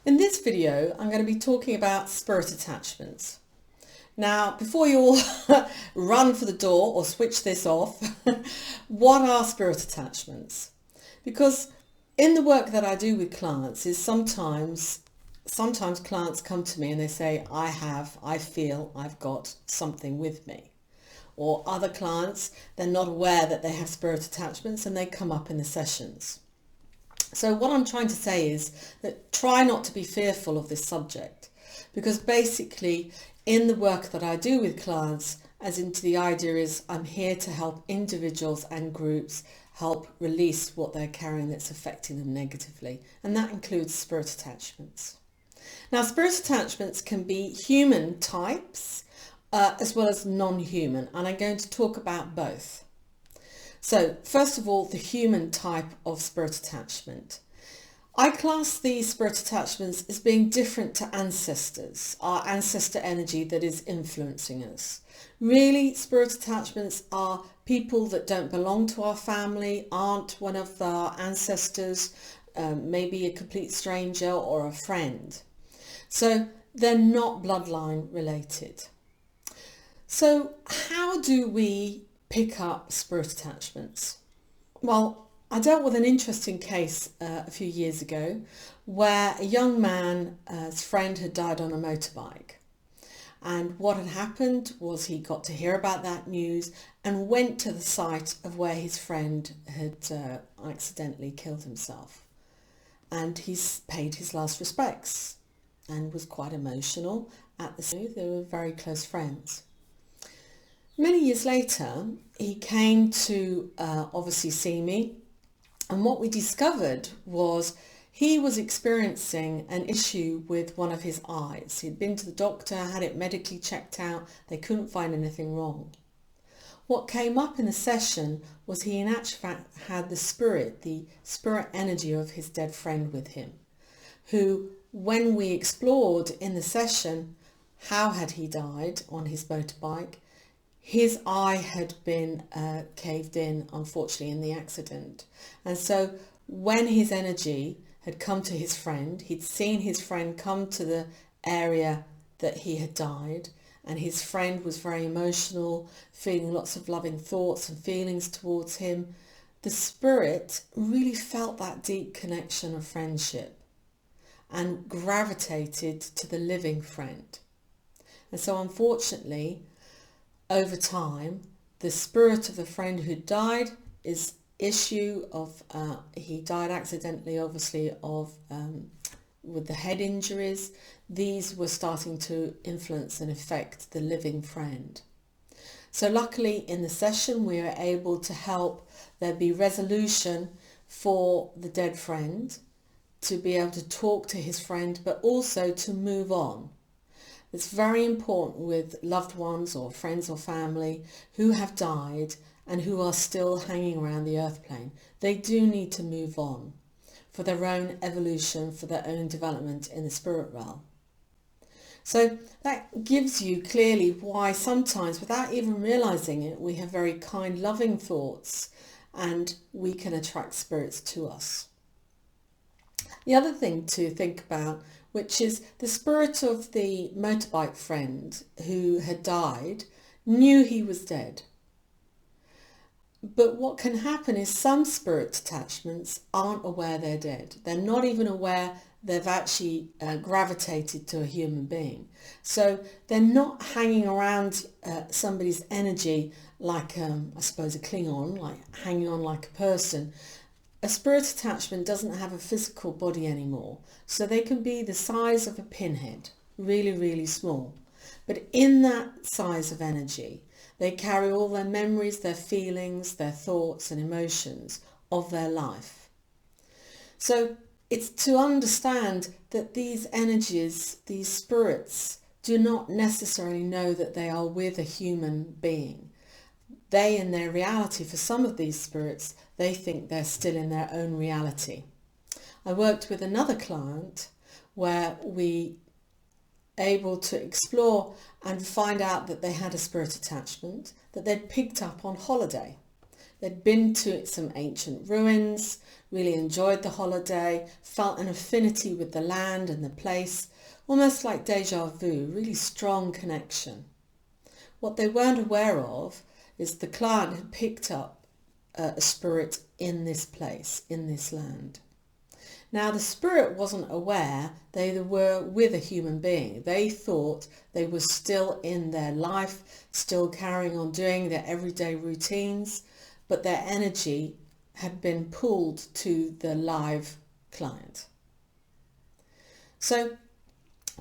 In this video, I'm going to be talking about spirit attachments. Now, before you all run for the door or switch this off, what are spirit attachments? Because in the work that I do with clients is sometimes clients come to me and they say, I feel I've got something with me. Or other clients, they're not aware that they have spirit attachments and they come up in the sessions. So what I'm trying to say is that try not to be fearful of this subject, because basically in the work that I do with clients, the idea is I'm here to help individuals and groups help release what they're carrying that's affecting them negatively, and that includes spirit attachments. Now, spirit attachments can be human types as well as non-human, and I'm going to talk about both. So first of all, the human type of spirit attachment. I class these spirit attachments as being different to ancestors, our ancestor energy that is influencing us. Really, spirit attachments are people that don't belong to our family, aren't one of our ancestors, maybe a complete stranger or a friend. So they're not bloodline related. So how do we pick up spirit attachments? Well, I dealt with an interesting case a few years ago where a young man's friend had died on a motorbike, and what had happened was he got to hear about that news and went to the site of where his friend had accidentally killed himself, and he's paid his last respects and was quite emotional at the scene. They were very close friends. Many years later, he came to obviously see me, and what we discovered was he was experiencing an issue with one of his eyes. He'd been to the doctor, had it medically checked out, they couldn't find anything wrong. What came up in the session was he in actual fact had the spirit energy of his dead friend with him, who, when we explored in the session how had he died on his motorbike, his eye had been caved in, unfortunately, in the accident. And so when his energy had come to his friend, he'd seen his friend come to the area that he had died, and his friend was very emotional, feeling lots of loving thoughts and feelings towards him. The spirit really felt that deep connection of friendship and gravitated to the living friend. And so unfortunately, over time, the spirit of the friend who died is issue of, he died accidentally, obviously, of with the head injuries. These were starting to influence and affect the living friend. So luckily in the session we were able to help there be resolution for the dead friend, to be able to talk to his friend, but also to move on. It's very important with loved ones or friends or family who have died and who are still hanging around the earth plane. They do need to move on for their own evolution, for their own development in the spirit realm. So that gives you clearly why sometimes, without even realizing it, we have very kind, loving thoughts and we can attract spirits to us. The other thing to think about, which is the spirit of the motorbike friend who had died, knew he was dead. But what can happen is some spirit attachments aren't aware they're dead. They're not even aware they've actually gravitated to a human being. So they're not hanging around somebody's energy like, I suppose, a Klingon, like hanging on like a person. A spirit attachment doesn't have a physical body anymore, so they can be the size of a pinhead, really, really small. But in that size of energy, they carry all their memories, their feelings, their thoughts and emotions of their life. So it's to understand that these energies, these spirits, do not necessarily know that they are with a human being. They, in their reality, for some of these spirits, they think they're still in their own reality. I worked with another client where we able to explore and find out that they had a spirit attachment that they'd picked up on holiday. They'd been to some ancient ruins, really enjoyed the holiday, felt an affinity with the land and the place, almost like déjà vu, really strong connection. What they weren't aware of is the client had picked up a spirit in this place, in this land. Now the spirit wasn't aware they were with a human being. They thought they were still in their life, still carrying on doing their everyday routines, but their energy had been pulled to the live client. So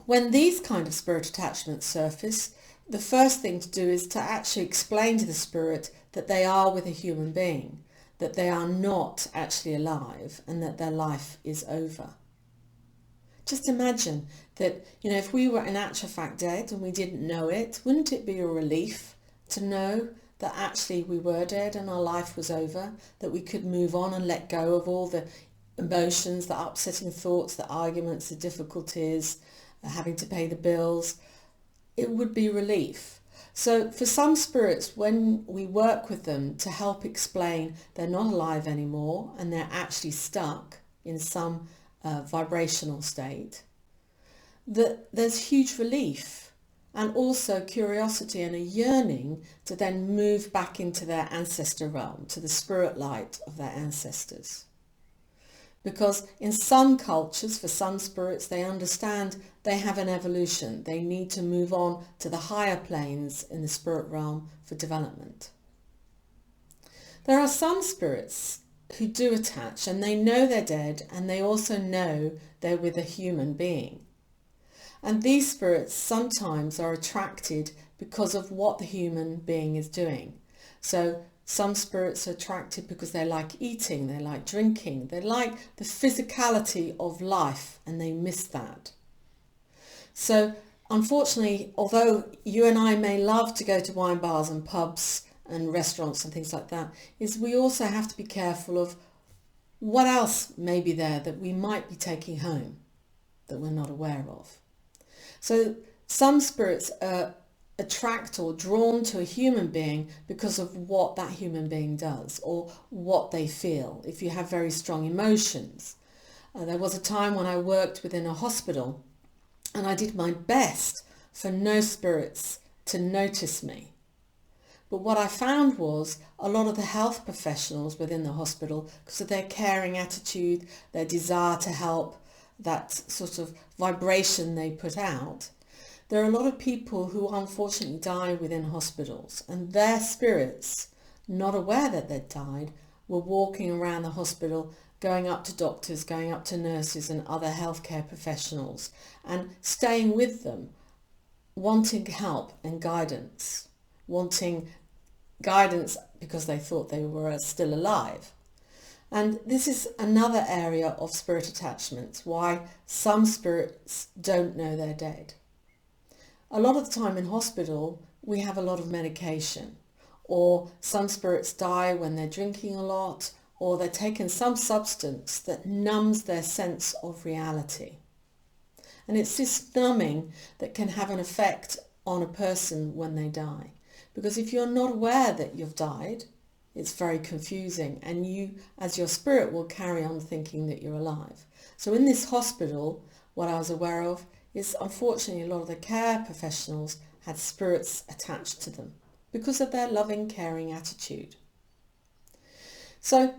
when these kind of spirit attachments surface, the first thing to do is to actually explain to the spirit that they are with a human being, that they are not actually alive and that their life is over. Just imagine that, if we were in actual fact dead and we didn't know it, wouldn't it be a relief to know that actually we were dead and our life was over, that we could move on and let go of all the emotions, the upsetting thoughts, the arguments, the difficulties, having to pay the bills? It would be relief. So for some spirits, when we work with them to help explain they're not alive anymore and they're actually stuck in some vibrational state, that there's huge relief and also curiosity and a yearning to then move back into their ancestor realm, to the spirit light of their ancestors. Because in some cultures, for some spirits, they understand they have an evolution. They need to move on to the higher planes in the spirit realm for development. There are some spirits who do attach and they know they're dead and they also know they're with a human being. And these spirits sometimes are attracted because of what the human being is doing. So some spirits are attracted because they like eating, they like drinking, they like the physicality of life and they miss that. So unfortunately, although you and I may love to go to wine bars and pubs and restaurants and things like that, is we also have to be careful of what else may be there that we might be taking home that we're not aware of. So some spirits are attract or drawn to a human being because of what that human being does or what they feel, if you have very strong emotions. There was a time when I worked within a hospital and I did my best for no spirits to notice me. But what I found was a lot of the health professionals within the hospital, because of their caring attitude, their desire to help, that sort of vibration they put out, there are a lot of people who unfortunately die within hospitals and their spirits, not aware that they'd died, were walking around the hospital, going up to doctors, going up to nurses and other healthcare professionals and staying with them, wanting help and guidance, wanting guidance because they thought they were still alive. And this is another area of spirit attachments, why some spirits don't know they're dead. A lot of the time in hospital, we have a lot of medication, or some spirits die when they're drinking a lot, or they're taking some substance that numbs their sense of reality. And it's this numbing that can have an effect on a person when they die. Because if you're not aware that you've died, it's very confusing, and you, as your spirit, will carry on thinking that you're alive. So in this hospital, what I was aware of is unfortunately a lot of the care professionals had spirits attached to them because of their loving, caring attitude. So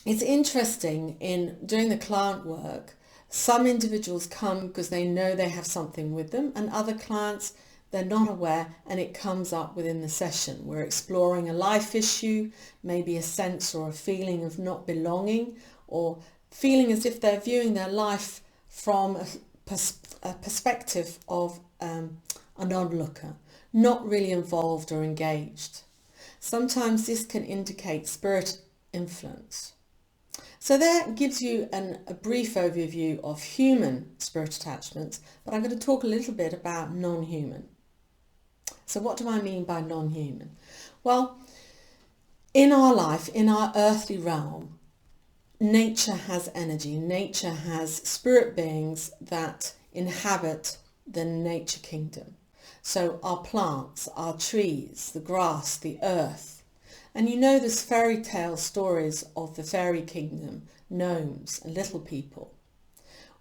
it's interesting in doing the client work, some individuals come because they know they have something with them, and other clients, they're not aware and it comes up within the session. We're exploring a life issue, maybe a sense or a feeling of not belonging, or feeling as if they're viewing their life from a perspective of an onlooker, not really involved or engaged. Sometimes this can indicate spirit influence. So that gives you a brief overview of human spirit attachments, but I'm going to talk a little bit about non-human. So what do I mean by non-human? Well, in our life, in our earthly realm, nature has energy. Nature has spirit beings that inhabit the nature kingdom. So our plants, our trees, the grass, the earth, And you know there's fairy tale stories of the fairy kingdom, gnomes and little people.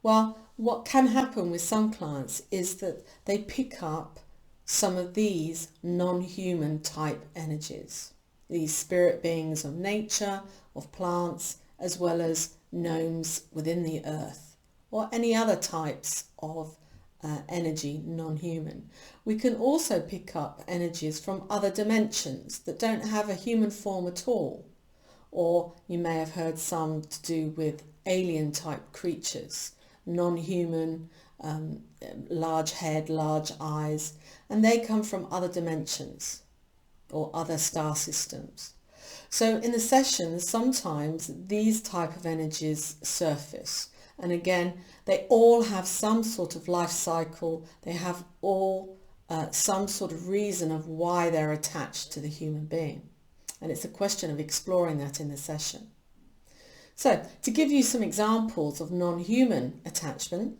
Well, what can happen with some clients is that they pick up some of these non-human type energies, these spirit beings of nature, of plants, as well as gnomes within the earth, or any other types of energy, non-human. We can also pick up energies from other dimensions that don't have a human form at all, or you may have heard some to do with alien type creatures, non-human, large head, large eyes, and they come from other dimensions or other star systems. So in the sessions, sometimes these type of energies surface. And again, they all have some sort of life cycle. They have all some sort of reason of why they're attached to the human being. And it's a question of exploring that in the session. So to give you some examples of non-human attachment,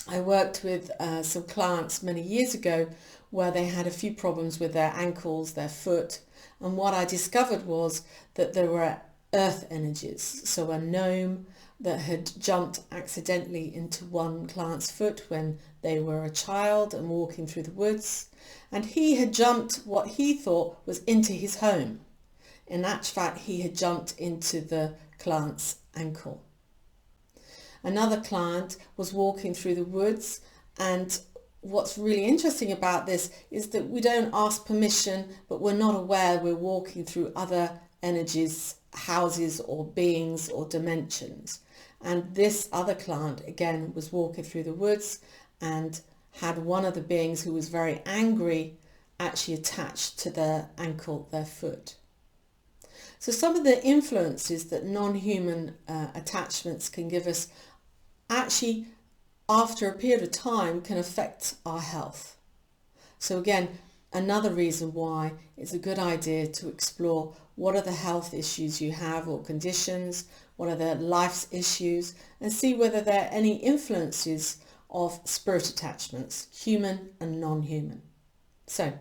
I worked with some clients many years ago where they had a few problems with their ankles, their foot, and what I discovered was that there were earth energies. So a gnome that had jumped accidentally into one client's foot when they were a child and walking through the woods, and he had jumped what he thought was into his home. In actual fact, he had jumped into the client's ankle. Another client was walking through the woods, and what's really interesting about this is that we don't ask permission, but we're not aware we're walking through other energies, houses or beings or dimensions. And this other client again was walking through the woods and had one of the beings who was very angry actually attached to their ankle, their foot. So some of the influences that non-human attachments can give us actually after a period of time can affect our health. So again, another reason why it's a good idea to explore what are the health issues you have or conditions, what are the life's issues, and see whether there are any influences of spirit attachments, human and non-human. So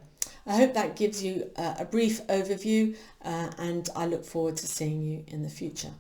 I hope that gives you a brief overview and I look forward to seeing you in the future.